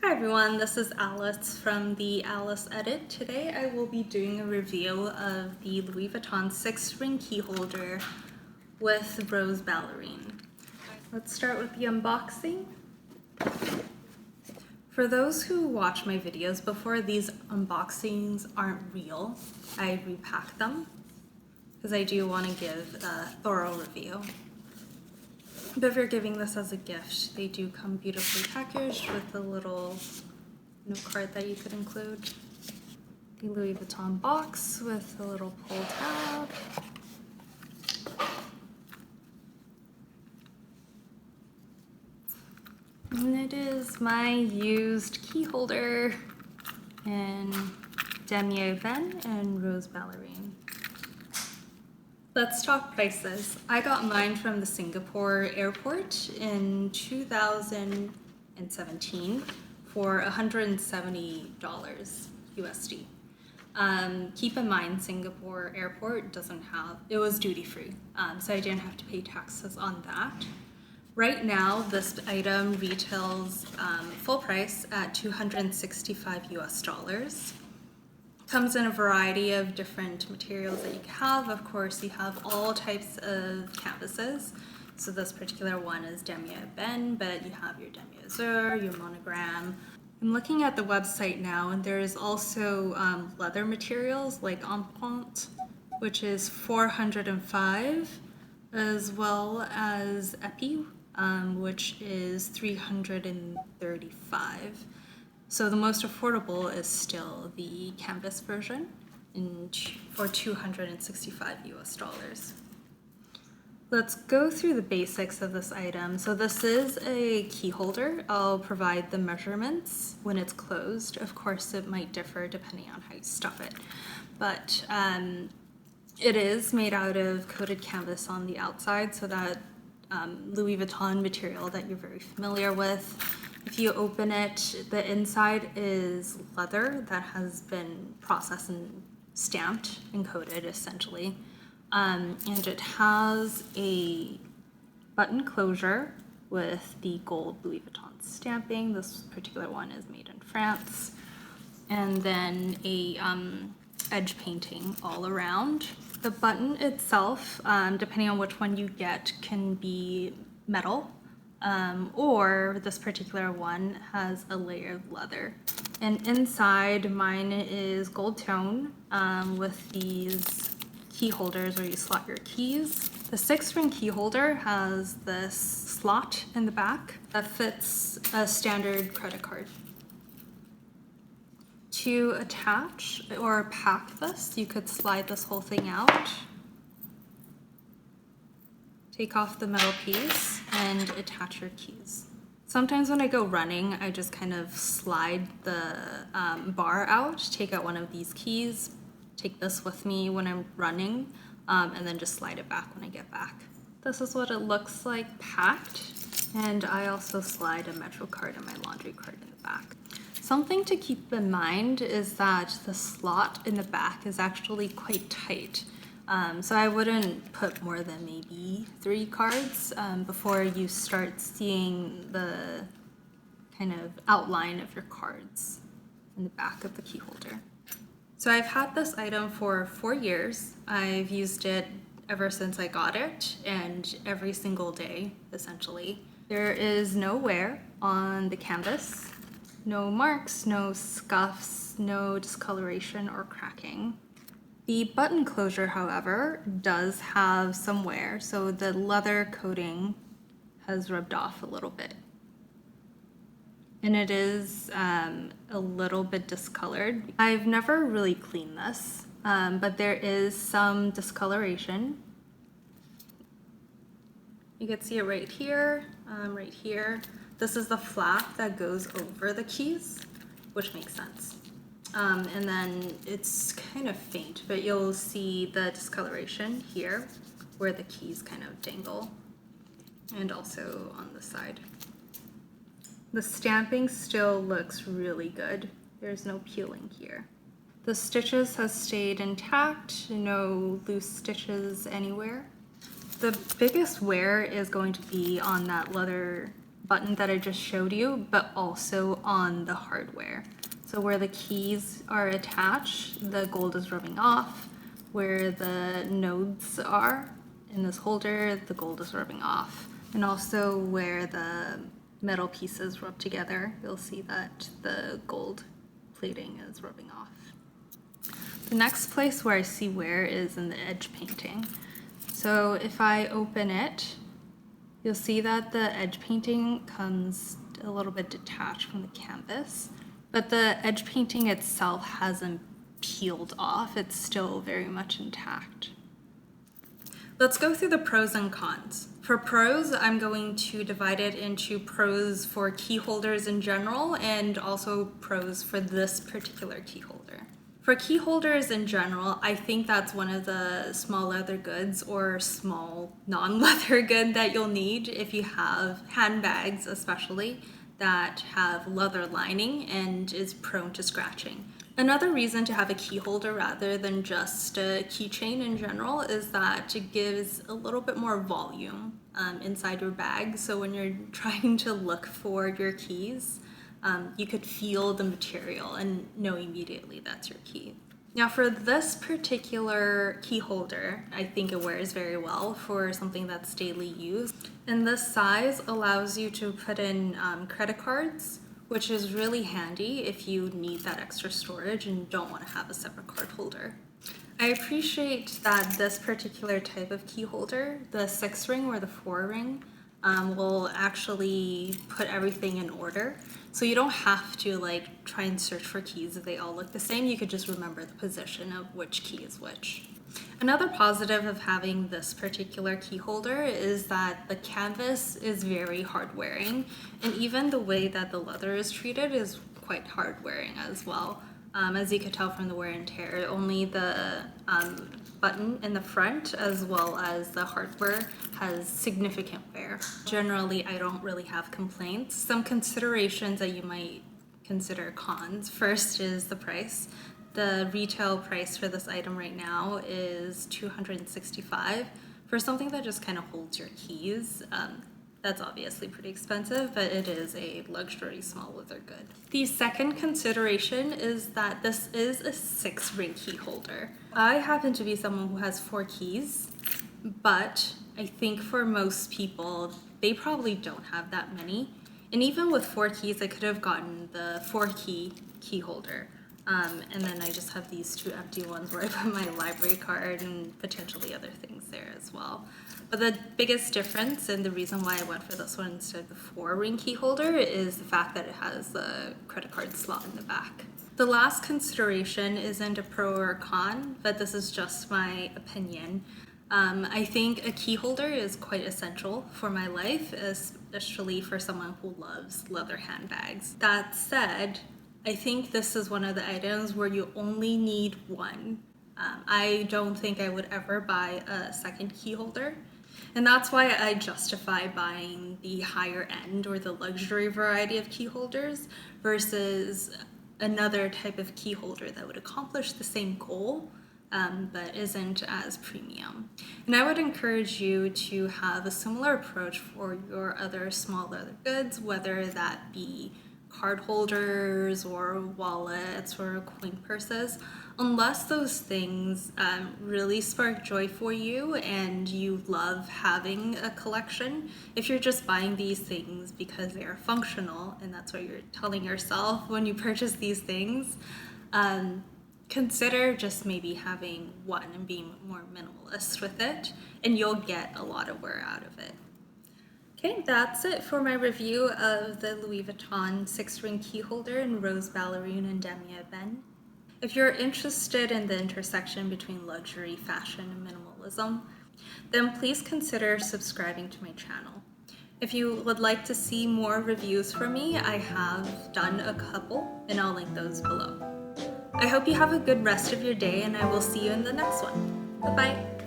Hi everyone, this is Alice from the Alice Edit. Today I will be doing a review of the Louis Vuitton 6-ring key holder with rose ballerine. Let's start with the unboxing. For those who watch my videos before, these unboxings aren't real. I repack them because I do want to give a thorough review. But if you're giving this as a gift, they do come beautifully packaged with a little note card that you could include. The Louis Vuitton box with a little pull tab. And it is my used key holder in Damier Ebene and Rose Ballerine. Let's talk prices. I got mine from the Singapore airport in 2017 for $170 USD. Keep in mind, Singapore airport doesn't have, it was duty free, so I didn't have to pay taxes on that. Right now, this item retails full price at $265 US. Comes in a variety of different materials that you can have. Of course, you have all types of canvases. So this particular one is Damier Ebene, but you have your Damier Azur, your monogram. I'm looking at the website now, and there is also leather materials like Empreinte, which is $405, as well as Epi, which is $335. So the most affordable is still the canvas version for $265 US. Let's go through the basics of this item. So this is a key holder. I'll provide the measurements when it's closed. Of course, it might differ depending on how you stuff it. But it is made out of coated canvas on the outside, so that Louis Vuitton material that you're very familiar with. If you open it, the inside is leather that has been processed and stamped and coated, essentially. And it has a button closure with the gold Louis Vuitton stamping. This particular one is made in France. And then a edge painting all around. The button itself, depending on which one you get, can be metal. Or this particular one has a layer of leather. And inside, mine is gold tone with these key holders where you slot your keys. The 6-ring key holder has this slot in the back that fits a standard credit card. To attach or pack this, you could slide this whole thing out, take off the metal piece, and attach your keys. Sometimes when I go running, I just kind of slide the bar out, take out one of these keys, take this with me when I'm running, and then just slide it back when I get back. This is what it looks like packed, and I also slide a Metro card and my laundry card in the back. Something to keep in mind is that the slot in the back is actually quite tight. So I wouldn't put more than maybe 3 cards before you start seeing the kind of outline of your cards in the back of the key holder. So I've had this item for 4 years. I've used it ever since I got it, and every single day, essentially. There is no wear on the canvas, no marks, no scuffs, no discoloration or cracking. The button closure, however, does have some wear, so the leather coating has rubbed off a little bit. And it is a little bit discolored. I've never really cleaned this, but there is some discoloration. You can see it right here, right here. This is the flap that goes over the keys, which makes sense. And then it's kind of faint, but you'll see the discoloration here where the keys kind of dangle, and also on the side. The stamping still looks really good. There's no peeling here. The stitches have stayed intact, no loose stitches anywhere. The biggest wear is going to be on that leather button that I just showed you, but also on the hardware. So where the keys are attached, the gold is rubbing off. Where the nodes are in this holder, the gold is rubbing off. And also where the metal pieces rub together, you'll see that the gold plating is rubbing off. The next place where I see wear is in the edge painting. So if I open it, you'll see that the edge painting comes a little bit detached from the canvas, but the edge painting itself hasn't peeled off. It's still very much intact. Let's go through the pros and cons. For pros, I'm going to divide it into pros for key holders in general and also pros for this particular key holder. For key holders in general, I think that's one of the small leather goods or small non-leather good that you'll need if you have handbags, especially, that have leather lining and is prone to scratching. Another reason to have a key holder rather than just a keychain in general is that it gives a little bit more volume inside your bag. So when you're trying to look for your keys, you could feel the material and know immediately that's your key. Now for this particular key holder, I think it wears very well for something that's daily use. And this size allows you to put in credit cards, which is really handy if you need that extra storage and don't want to have a separate card holder. I appreciate that this particular type of key holder, the 6-ring or the 4-ring, will actually put everything in order. So you don't have to like try and search for keys if they all look the same. You could just remember the position of which key is which. Another positive of having this particular key holder is that the canvas is very hard wearing, and even the way that the leather is treated is quite hard wearing as well. As you could tell from the wear and tear, only the button in the front as well as the hardware has significant wear. Generally, I don't really have complaints. Some considerations that you might consider cons. First is the price. The retail price for this item right now is $265 for something that just kind of holds your keys. That's obviously pretty expensive, but it is a luxury small leather good. The second consideration is that this is a 6-ring key holder. I happen to be someone who has 4 keys, but I think for most people, they probably don't have that many. And even with 4 keys, I could have gotten the 4-key holder. And then I just have these 2 empty ones where I put my library card and potentially other things there as well. But the biggest difference and the reason why I went for this one instead of the 4-ring key holder is the fact that it has the credit card slot in the back. The last consideration isn't a pro or a con, but this is just my opinion. I think a key holder is quite essential for my life, especially for someone who loves leather handbags. That said, I think this is one of the items where you only need one. I don't think I would ever buy a second key holder. And that's why I justify buying the higher end or the luxury variety of key holders versus another type of key holder that would accomplish the same goal, but isn't as premium. And I would encourage you to have a similar approach for your other small leather goods, whether that be card holders or wallets or coin purses, unless those things really spark joy for you and you love having a collection. If you're just buying these things because they are functional and that's what you're telling yourself when you purchase these things, consider just maybe having one and being more minimalist with it, and you'll get a lot of wear out of it. Okay, that's it for my review of the Louis Vuitton 6-ring key holder in Rose Ballerine and Damier Ebene. If you're interested in the intersection between luxury, fashion, and minimalism, then please consider subscribing to my channel. If you would like to see more reviews from me, I have done a couple, and I'll link those below. I hope you have a good rest of your day, and I will see you in the next one. Bye-bye.